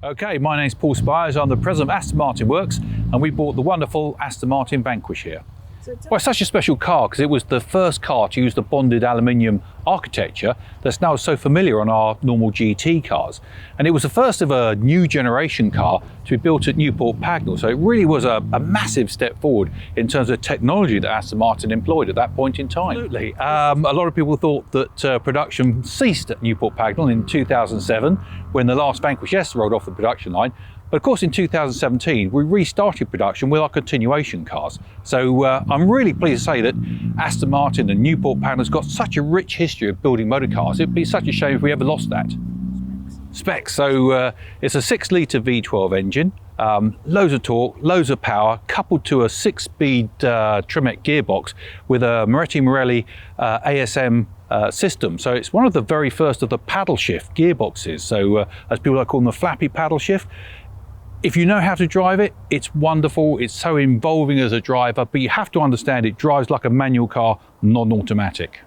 Okay, my name's Paul Spires. I'm the president of Aston Martin Works, and we bought the wonderful Aston Martin Vanquish here. Well, it's such a special car because it was the first car to use the bonded aluminium architecture that's now so familiar on our normal GT cars. And it was the first of a new generation car to be built at Newport Pagnell. So it really was a massive step forward in terms of technology that Aston Martin employed at that point in time. Absolutely. A lot of people thought that production ceased at Newport Pagnell in 2007 when the last Vanquish S rolled off the production line. But of course in 2017 we restarted production with our continuation cars. So I'm really pleased to say that Aston Martin and Newport Pagnell has got such a rich history of building motor cars. It'd be such a shame if we ever lost that. Specs. So it's a 6-litre V12 engine, loads of torque, loads of power, coupled to a 6-speed Tremec gearbox with a Moretti Morelli ASM system. So it's one of the very first of the paddle shift gearboxes. So as people like call them, the flappy paddle shift. If you know how to drive it, it's wonderful. It's so involving as a driver, but you have to understand it drives like a manual car, non-automatic.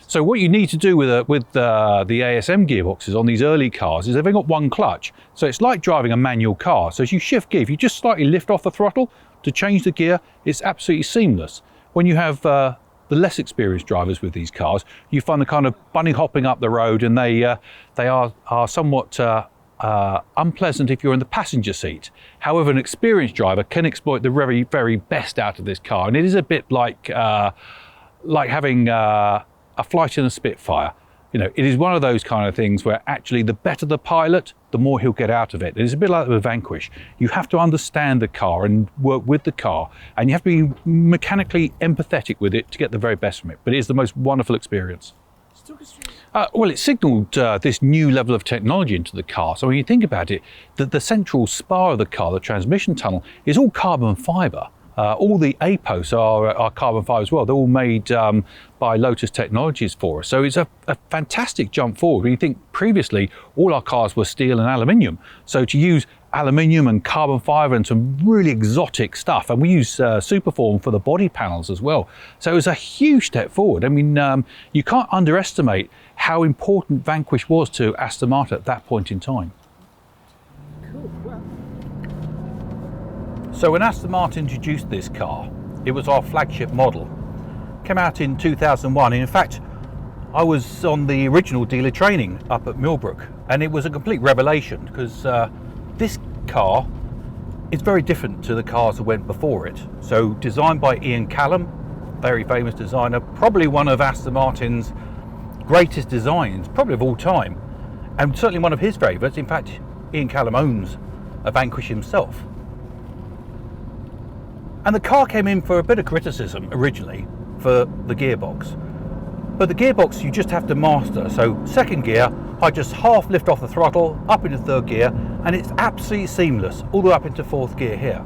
So what you need to do with the ASM gearboxes on these early cars is they've only got one clutch. So it's like driving a manual car. So as you shift gear, if you just slightly lift off the throttle to change the gear, it's absolutely seamless. When you have the less experienced drivers with these cars, you find the kind of bunny hopping up the road, and they are somewhat unpleasant if you're in the passenger seat. However, an experienced driver can exploit the very, very best out of this car, and it is a bit like having a flight in a Spitfire. You know, it is one of those kind of things where actually the better the pilot, the more he'll get out of it. It's a bit like the Vanquish. You have to understand the car and work with the car, and you have to be mechanically empathetic with it to get the very best from it. But it is the most wonderful experience. Well, it signalled this new level of technology into the car. So when you think about it, the central spar of the car, the transmission tunnel, is all carbon fibre. All the A-posts are carbon fibre as well. They're all made by Lotus Technologies for us. So it's a fantastic jump forward. When you think previously all our cars were steel and aluminium. So to use aluminium and carbon fibre and some really exotic stuff, and we use Superform for the body panels as well. So it was a huge step forward. I mean, you can't underestimate how important Vanquish was to Aston Martin at that point in time. Cool. Well. So when Aston Martin introduced this car, it was our flagship model. Came out in 2001. In fact, I was on the original dealer training up at Millbrook, and it was a complete revelation because this car is very different to the cars that went before it. So designed by Ian Callum, very famous designer, probably one of Aston Martin's greatest designs, probably of all time, and certainly one of his favourites. In fact, Ian Callum owns a Vanquish himself. And the car came in for a bit of criticism originally for the gearbox. But the gearbox you just have to master. So second gear, I just half lift off the throttle, up into third gear, and it's absolutely seamless, all the way up into fourth gear here.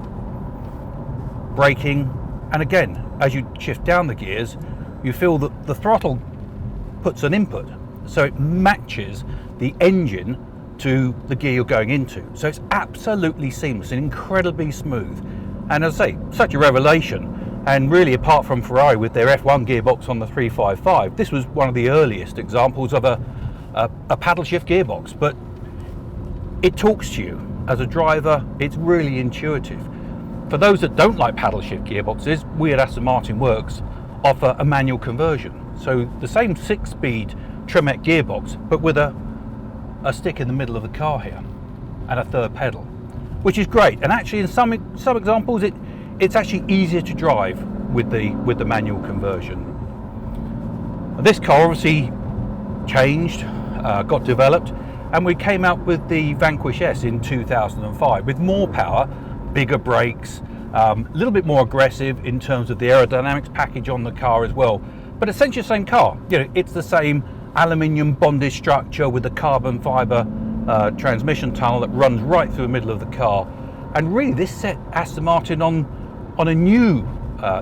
Braking, and again, as you shift down the gears, you feel that the throttle puts an input. So it matches the engine to the gear you're going into. So it's absolutely seamless and incredibly smooth. And as I say, such a revelation. And really, apart from Ferrari with their F1 gearbox on the 355, this was one of the earliest examples of a paddle shift gearbox. But it talks to you as a driver. It's really intuitive. For those that don't like paddle shift gearboxes, we at Aston Martin Works offer a manual conversion. So the same 6-speed Tremec gearbox, but with a stick in the middle of the car here and a third pedal, which is great. And actually, in some examples, it's actually easier to drive with the manual conversion. This car obviously changed, got developed, and we came out with the Vanquish S in 2005 with more power, bigger brakes, a little bit more aggressive in terms of the aerodynamics package on the car as well. But essentially the same car. You know, it's the same aluminium bonded structure with the carbon fibre transmission tunnel that runs right through the middle of the car. And really this set Aston Martin on a new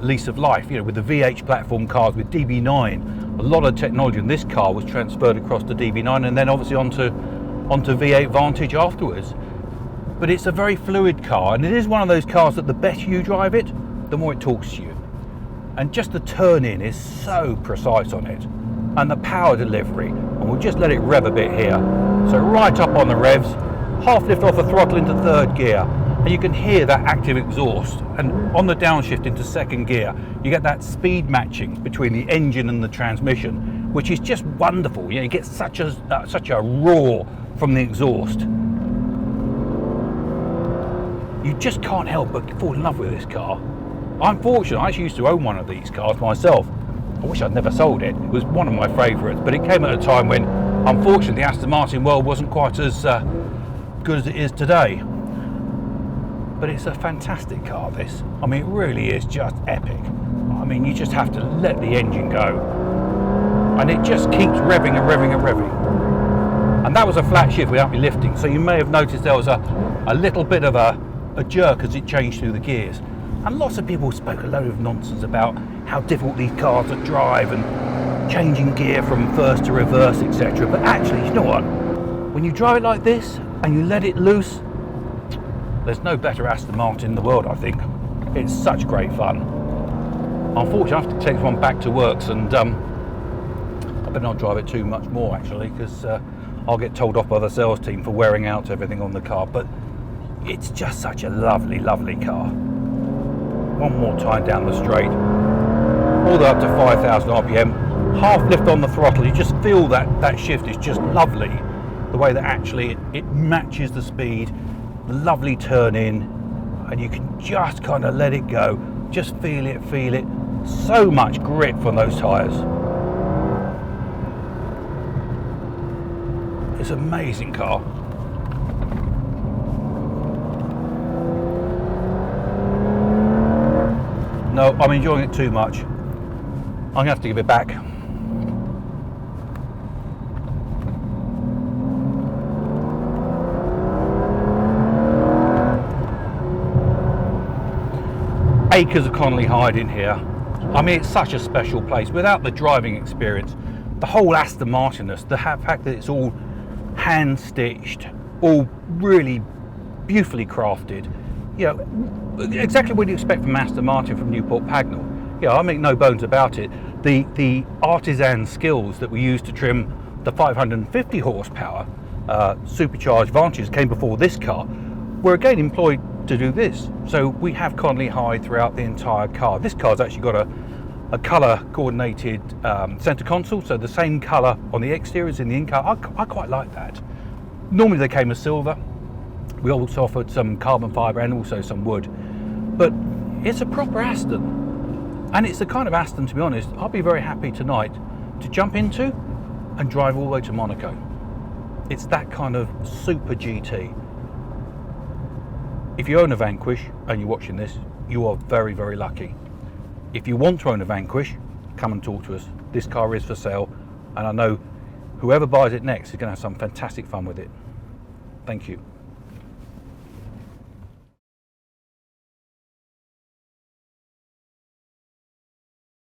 lease of life, you know, with the VH platform cars with DB9. A lot of technology in this car was transferred across to DB9 and then obviously onto V8 Vantage afterwards. But it's a very fluid car, and it is one of those cars that the better you drive it, the more it talks to you. And just the turn in is so precise on it. And the power delivery, and we'll just let it rev a bit here. So right up on the revs, half lift off the throttle into third gear, and you can hear that active exhaust, and on the downshift into second gear you get that speed matching between the engine and the transmission, which is just wonderful. You get such a roar from the exhaust. You just can't help but fall in love with this car. I'm fortunate, I actually used to own one of these cars myself. I wish I'd never sold it. It was one of my favourites, but it came at a time when, unfortunately, the Aston Martin world wasn't quite as good as it is today. But it's a fantastic car, this. I mean, it really is just epic. I mean, you just have to let the engine go, and it just keeps revving and revving and revving. And that was a flat shift without me lifting, so you may have noticed there was a little bit of a jerk as it changed through the gears. And lots of people spoke a load of nonsense about how difficult these cars are to drive and changing gear from first to reverse, etc. But actually, you know what? When you drive it like this and you let it loose, there's no better Aston Martin in the world, I think. It's such great fun. Unfortunately, I have to take this one back to works, and I better not drive it too much more, actually, because I'll get told off by the sales team for wearing out everything on the car. But it's just such a lovely, lovely car. One more time down the straight, all the way up to 5,000 RPM, half lift on the throttle. You just feel that shift is just lovely, the way that actually it matches the speed, the lovely turn in, and you can just kind of let it go, just feel it. So much grip from those tyres. It's an amazing car. No, I'm enjoying it too much. I'm going to have to give it back. Acres of Connolly Hyde in here. I mean, it's such a special place. Without the driving experience, the whole Aston Martinness, the fact that it's all hand stitched, all really beautifully crafted, you know, exactly what you expect from Aston Martin from Newport Pagnell. Yeah, I make no bones about it. The artisan skills that we used to trim the 550 horsepower supercharged Vantages came before this car were again employed to do this. So we have Connolly Hyde throughout the entire car. This car's actually got a colour coordinated centre console, so the same colour on the exterior as in the in-car. I quite like that. Normally they came as silver. We also offered some carbon fibre and also some wood. But it's a proper Aston. And it's the kind of Aston, to be honest, I'll be very happy tonight to jump into and drive all the way to Monaco. It's that kind of super GT. If you own a Vanquish and you're watching this, you are very, very lucky. If you want to own a Vanquish, come and talk to us. This car is for sale, and I know whoever buys it next is going to have some fantastic fun with it. Thank you.